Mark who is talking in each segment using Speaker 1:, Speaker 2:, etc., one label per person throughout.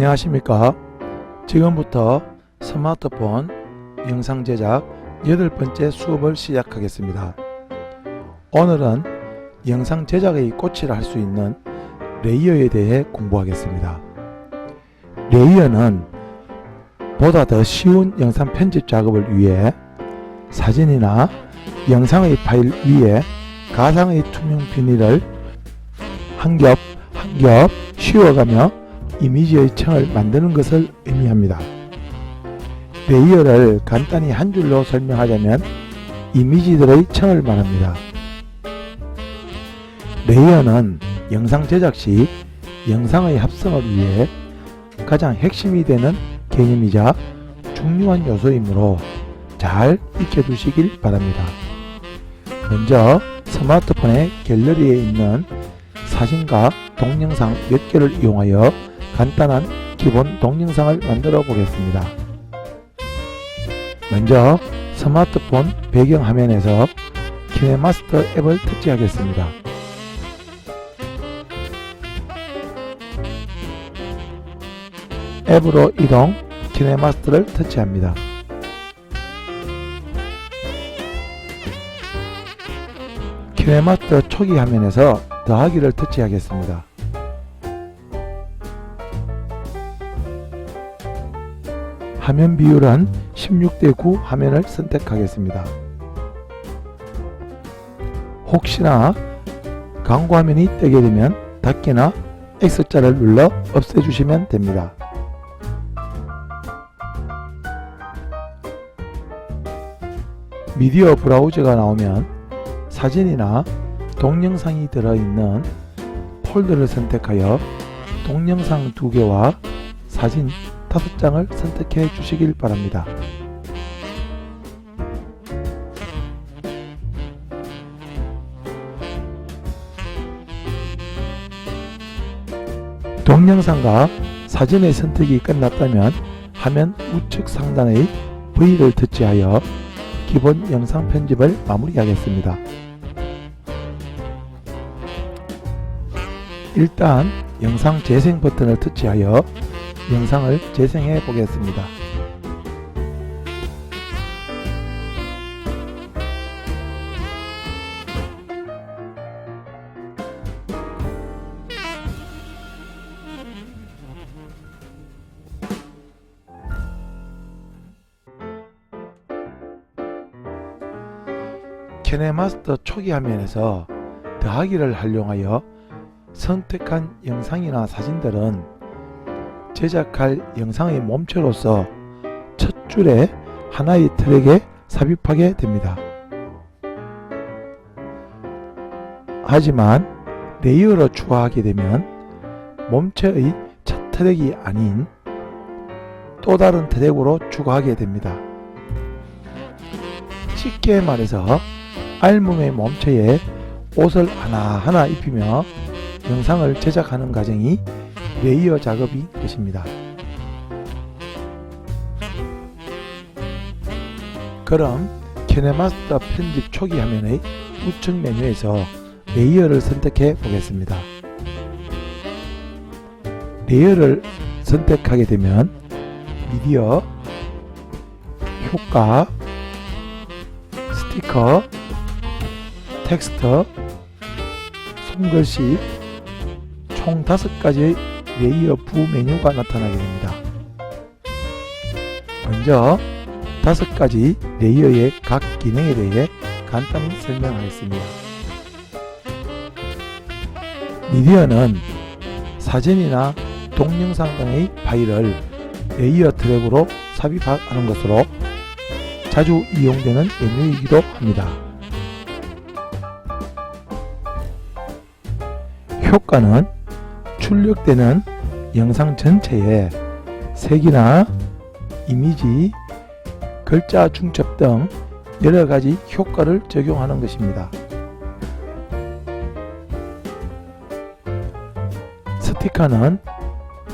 Speaker 1: 안녕하십니까. 지금부터 스마트폰 영상 제작 8번째 수업을 시작하겠습니다. 오늘은 영상 제작의 꽃이라 할 수 있는 레이어에 대해 공부하겠습니다. 레이어는 보다 더 쉬운 영상 편집 작업을 위해 사진이나 영상의 파일 위에 가상의 투명 비닐을 한 겹 한 겹 씌워가며 이미지의 청을 만드는 것을 의미합니다. 레이어를 간단히 한 줄로 설명하자면 이미지들의 청을 말합니다. 레이어는 영상 제작 시 영상의 합성을 위해 가장 핵심이 되는 개념이자 중요한 요소이므로 잘 익혀두시길 바랍니다. 먼저 스마트폰의 갤러리에 있는 사진과 동영상 몇 개를 이용하여 간단한 기본 동영상을 만들어 보겠습니다. 먼저 스마트폰 배경 화면에서 키네마스터 앱을 터치하겠습니다. 앱으로 이동, 키네마스터를 터치합니다. 키네마스터 초기 화면에서 더하기를 터치하겠습니다. 화면 비율은 16:9 화면을 선택하겠습니다. 혹시나 광고 화면이 뜨게 되면 닫기나 X자를 눌러 없애주시면 됩니다. 미디어 브라우저가 나오면 사진이나 동영상이 들어있는 폴더를 선택하여 동영상 2개와 사진 5장을 선택해 주시길 바랍니다. 동영상과 사진의 선택이 끝났다면 화면 우측 상단의 V를 터치하여 기본 영상 편집을 마무리하겠습니다. 일단 영상 재생 버튼을 터치하여 영상을 재생해 보겠습니다. 키네마스터 초기 화면에서 더하기를 활용하여 선택한 영상이나 사진들은 제작할 영상의 몸체로서 첫 줄에 하나의 트랙에 삽입하게 됩니다. 하지만 레이어로 추가하게 되면 몸체의 첫 트랙이 아닌 또 다른 트랙으로 추가하게 됩니다. 쉽게 말해서 알몸의 몸체에 옷을 하나하나 입히며 영상을 제작하는 과정이 레이어 작업이 것입니다. 그럼 키네마스터 편집 초기 화면의 우측 메뉴에서 레이어를 선택해 보겠습니다. 레이어를 선택하게 되면 미디어, 효과, 스티커, 텍스트, 손글씨 총 5가지의 레이어 부 메뉴가 나타나게 됩니다. 먼저 5가지 레이어의 각 기능에 대해 간단히 설명하겠습니다. 미디어는 사진이나 동영상 등의 파일을 레이어 트랙으로 삽입하는 것으로 자주 이용되는 메뉴이기도 합니다. 효과는 출력되는 영상 전체에 색이나 이미지, 글자 중첩 등 여러가지 효과를 적용하는 것입니다. 스티커는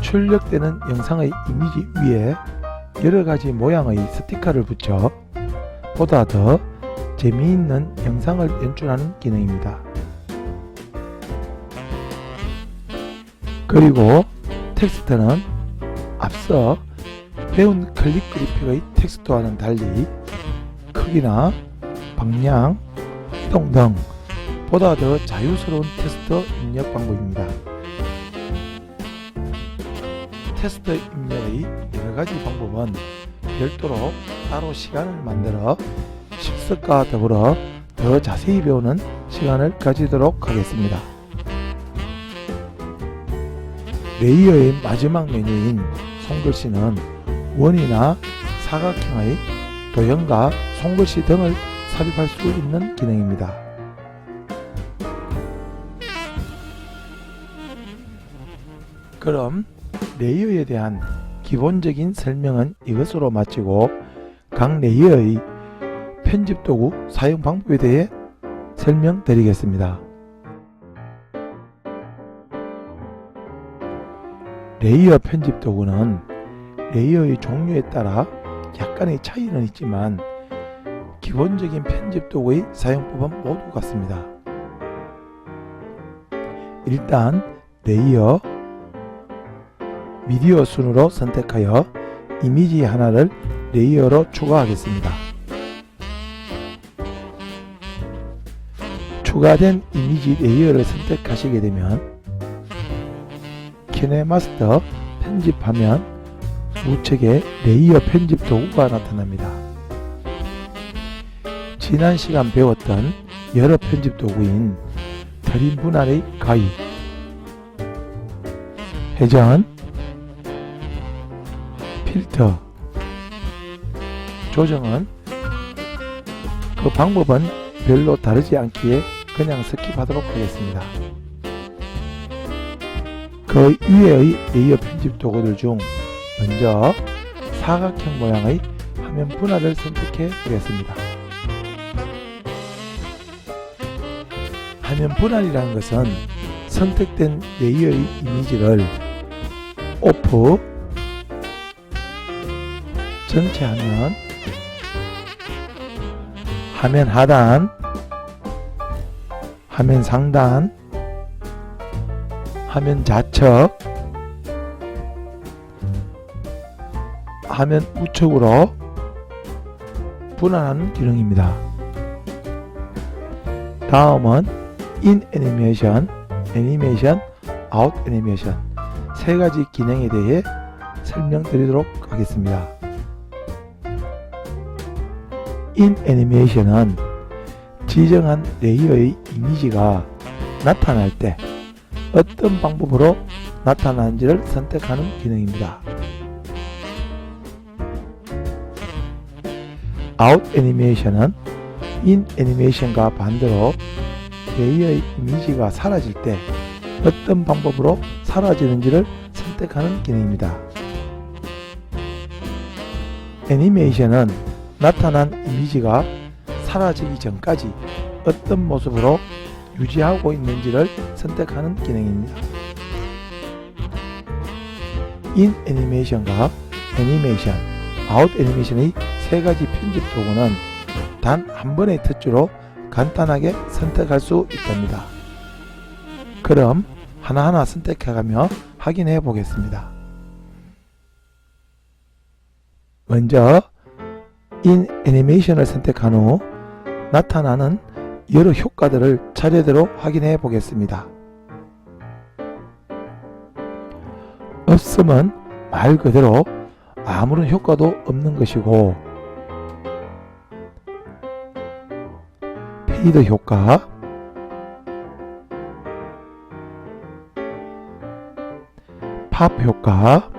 Speaker 1: 출력되는 영상의 이미지 위에 여러가지 모양의 스티커를 붙여 보다 더 재미있는 영상을 연출하는 기능입니다. 그리고 텍스트는 앞서 배운 클릭 그래픽의 텍스트와는 달리 크기나 방향, 이동 등 보다 더 자유스러운 텍스트 입력 방법입니다. 텍스트 입력의 여러가지 방법은 별도로 따로 시간을 만들어 실습과 더불어 더 자세히 배우는 시간을 가지도록 하겠습니다. 레이어의 마지막 메뉴인 손글씨는 원이나 사각형의 도형과 손글씨 등을 삽입할 수 있는 기능입니다. 그럼 레이어에 대한 기본적인 설명은 이것으로 마치고 각 레이어의 편집 도구 사용 방법에 대해 설명드리겠습니다. 레이어 편집 도구는 레이어의 종류에 따라 약간의 차이는 있지만 기본적인 편집 도구의 사용법은 모두 같습니다. 일단 레이어, 미디어 순으로 선택하여 이미지 하나를 레이어로 추가하겠습니다. 추가된 이미지 레이어를 선택하시게 되면 키네마스터 편집하면 우측에 레이어 편집 도구가 나타납니다. 지난 시간 배웠던 여러 편집 도구인 드림 분할의 가위, 회전, 필터, 조정은 그 방법은 별로 다르지 않기에 그냥 스킵하도록 하겠습니다. 그 위의 레이어 편집 도구들 중 먼저 사각형 모양의 화면 분할을 선택해 보겠습니다. 화면 분할이라는 것은 선택된 레이어의 이미지를 오프, 전체 화면, 화면 하단, 화면 상단, 화면 좌측, 화면 우측으로 분할하는 기능입니다. 다음은 인 애니메이션, 애니메이션, 아웃 애니메이션 세 가지 기능에 대해 설명드리도록 하겠습니다. 인 애니메이션은 지정한 레이어의 이미지가 나타날 때 어떤 방법으로 나타나는지를 선택하는 기능입니다. 아웃 애니메이션은 인 애니메이션과 반대로 레이어의 이미지가 사라질 때 어떤 방법으로 사라지는지를 선택하는 기능입니다. 애니메이션은 나타난 이미지가 사라지기 전까지 어떤 모습으로 유지하고 있는지를 선택하는 기능입니다. 인 애니메이션과 애니메이션, 아웃 애니메이션의 세 가지 편집 도구는 단 한 번의 터치로 간단하게 선택할 수 있답니다. 그럼 하나하나 선택해가며 확인해 보겠습니다. 먼저 인 애니메이션을 선택한 후 나타나는 여러 효과들을 차례대로 확인해 보겠습니다. 없음은 말 그대로 아무런 효과도 없는 것이고, 페이드 효과, 팝 효과,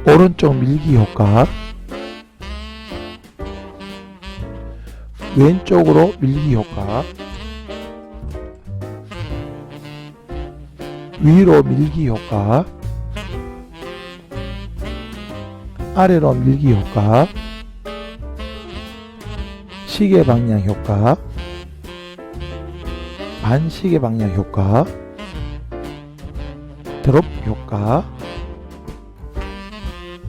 Speaker 1: 오른쪽 밀기 효과, 왼쪽으로 밀기 효과, 위로 밀기 효과, 아래로 밀기 효과, 시계 방향 효과, 반시계 방향 효과, 드롭 효과,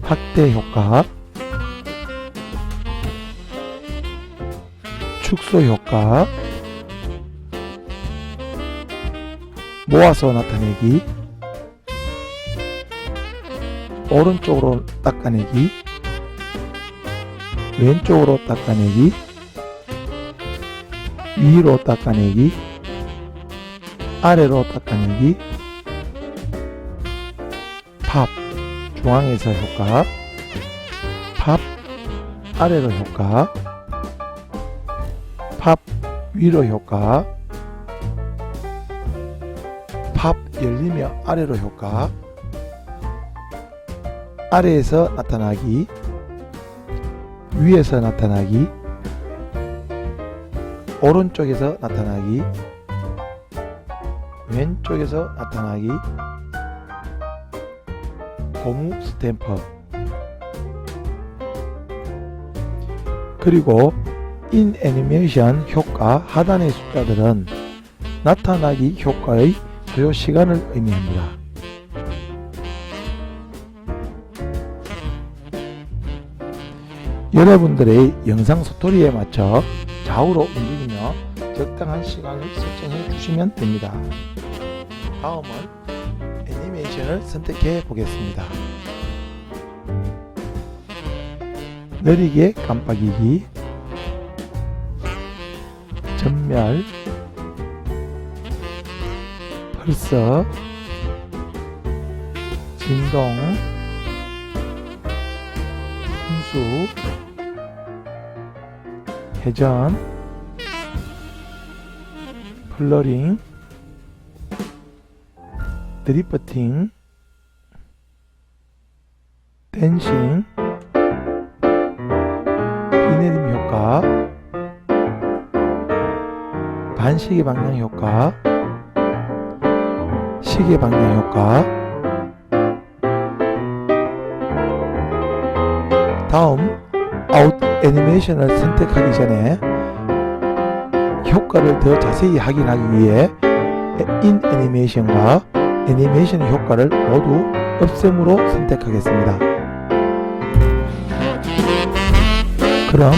Speaker 1: 확대 효과, 축소 효과, 모아서 나타내기, 오른쪽으로 닦아내기, 왼쪽으로 닦아내기, 위로 닦아내기, 아래로 닦아내기, 팝 중앙에서 효과, 팝 아래로 효과, 팝 위로 효과, 팝 열리며 아래로 효과, 아래에서 나타나기, 위에서 나타나기, 오른쪽에서 나타나기, 왼쪽에서 나타나기, 고무 스탬프, 그리고 인 애니메이션 효과 하단의 숫자들은 나타나기 효과의 소요 시간을 의미합니다. 여러분들의 영상 스토리에 맞춰 좌우로 움직이며 적당한 시간을 설정해 주시면 됩니다. 다음은 애니메이션을 선택해 보겠습니다. 느리게 깜빡이기, 전멸, 펄서, 진동, 분수, 회전, 블러링, 드리프팅, 댄싱, 비내림 효과, 반시계 방향 효과, 시계 방향 효과. 다음 아웃 애니메이션을 선택하기 전에 효과를 더 자세히 확인하기 위해 인 애니메이션과 애니메이션 효과를 모두 없앰으로 선택하겠습니다. 그럼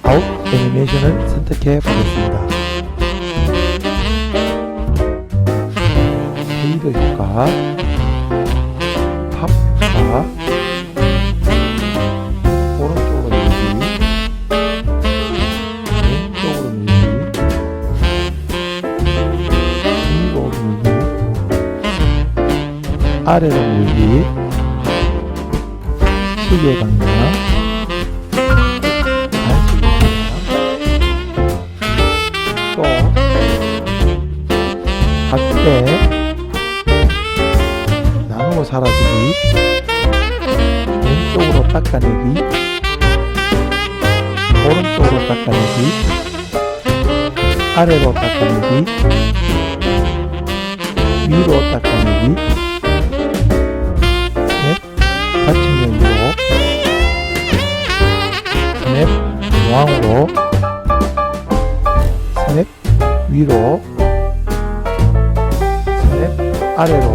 Speaker 1: 아웃 애니메이션을 선택해 보겠습니다. 페이드 효과, 팝 효과, 오른쪽으로 밀기, 왼쪽으로 밀기, 위로 밀기, 아래로 밀기, 시계 방향, 또 각대, 나누어 사라지기, 왼쪽으로 닦아내기, 오른쪽으로 닦아내기, 아래로 닦아내기, 위로 닦아내기, 넷, 받침대 위로, 넷, 중앙으로, 셋, 위로, 셋, 아래로,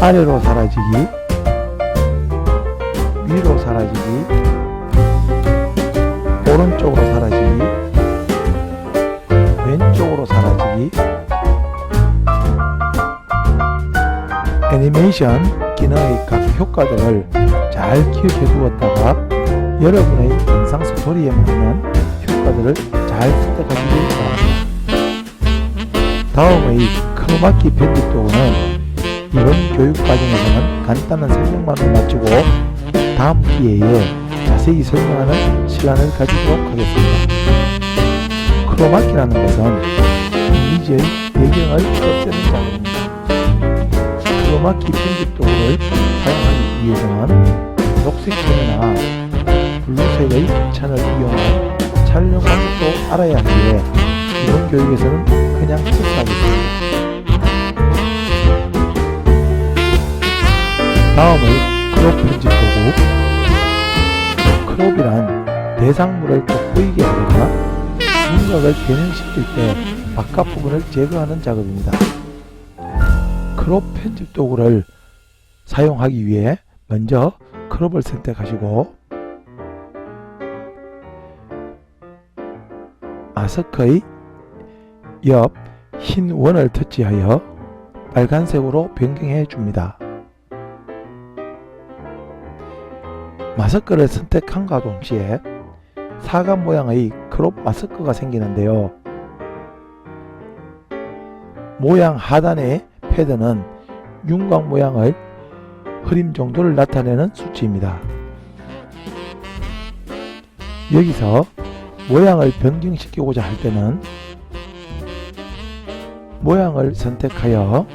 Speaker 1: 아래로 사라지기, 위로 사라지기, 오른쪽으로 사라지기, 왼쪽으로 사라지기. 애니메이션 기능의 각 효과들을 잘 기억해 두었다가 여러분의 영상 스토리에 맞는 효과들을 잘 선택하시기 바랍니다. 다음의 크로마키 편집 도구는 이번 교육 과정에서는 간단한 설명만으로 마치고 다음 기회에 자세히 설명하는 시간을 가지도록 하겠습니다. 크로마키라는 것은 이미지의 배경을 없애는 작업입니다. 크로마키 편집 도구를 사용하기 위해서는 녹색 천이나 블루색의 천을 이용한 촬영 방법도 알아야 하기에 이번 교육에서는 그냥 패스하겠습니다. 다음은 크롭 편집 도구. 크롭이란 대상물을 돋보이게 하거나 윤곽을 변형시킬 때 바깥 부분을 제거하는 작업입니다. 크롭 편집 도구를 사용하기 위해 먼저 크롭을 선택하시고 마스크의 옆 흰 원을 터치하여 빨간색으로 변경해 줍니다. 마스크를 선택함과 동시에 사각 모양의 크롭 마스크가 생기는데요. 모양 하단의 패드는 윤곽 모양의 흐림 정도를 나타내는 수치입니다. 여기서 모양을 변경시키고자 할 때는 모양을 선택하여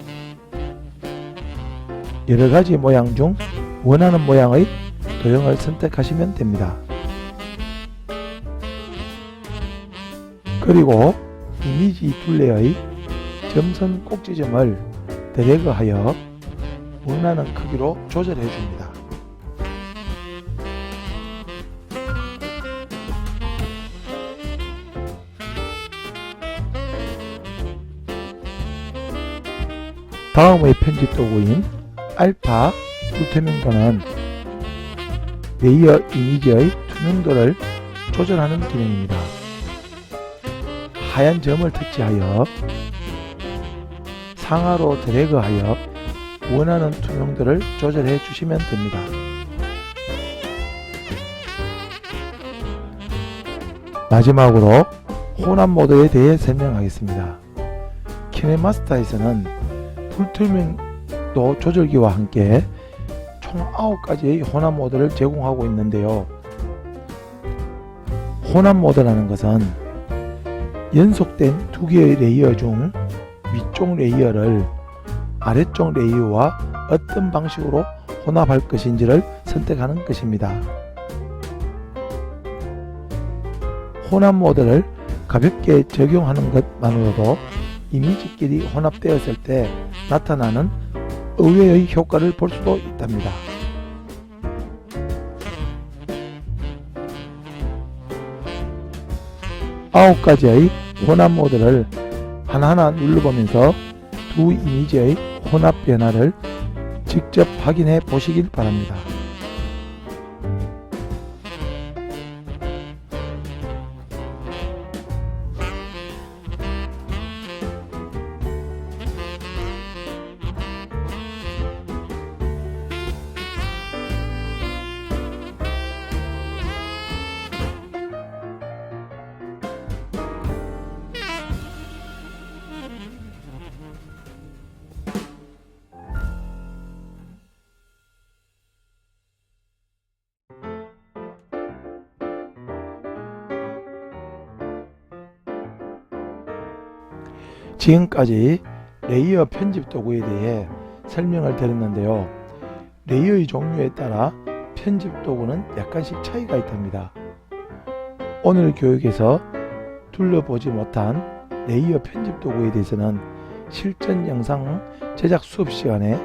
Speaker 1: 여러가지 모양 중 원하는 모양의 도형을 선택하시면 됩니다. 그리고 이미지 둘레의 점선 꼭지점을 드래그하여 원하는 크기로 조절해 줍니다. 다음의 편집 도구인 알파 불투명도는 레이어 이미지의 투명도를 조절하는 기능입니다. 하얀 점을 터치하여 상하로 드래그하여 원하는 투명도를 조절해 주시면 됩니다. 마지막으로 혼합 모드에 대해 설명하겠습니다. 키네마스터에서는 불투명도 조절기와 함께 총 9가지의 혼합 모드를 제공하고 있는데요. 혼합 모드라는 것은 연속된 두 개의 레이어 중 위쪽 레이어를 아래쪽 레이어와 어떤 방식으로 혼합할 것인지를 선택하는 것입니다. 혼합 모드를 가볍게 적용하는 것만으로도 이미지끼리 혼합되었을 때 나타나는 의외의 효과를 볼 수도 있답니다. 아홉 가지의 혼합 모드를 하나하나 눌러보면서 두 이미지의 혼합 변화를 직접 확인해 보시길 바랍니다. 지금까지 레이어 편집 도구에 대해 설명을 드렸는데요. 레이어의 종류에 따라 편집 도구는 약간씩 차이가 있답니다. 오늘 교육에서 둘러보지 못한 레이어 편집 도구에 대해서는 실전 영상 제작 수업 시간에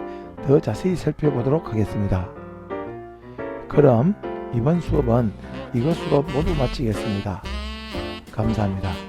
Speaker 1: 더 자세히 살펴보도록 하겠습니다. 그럼 이번 수업은 이것으로 모두 마치겠습니다. 감사합니다.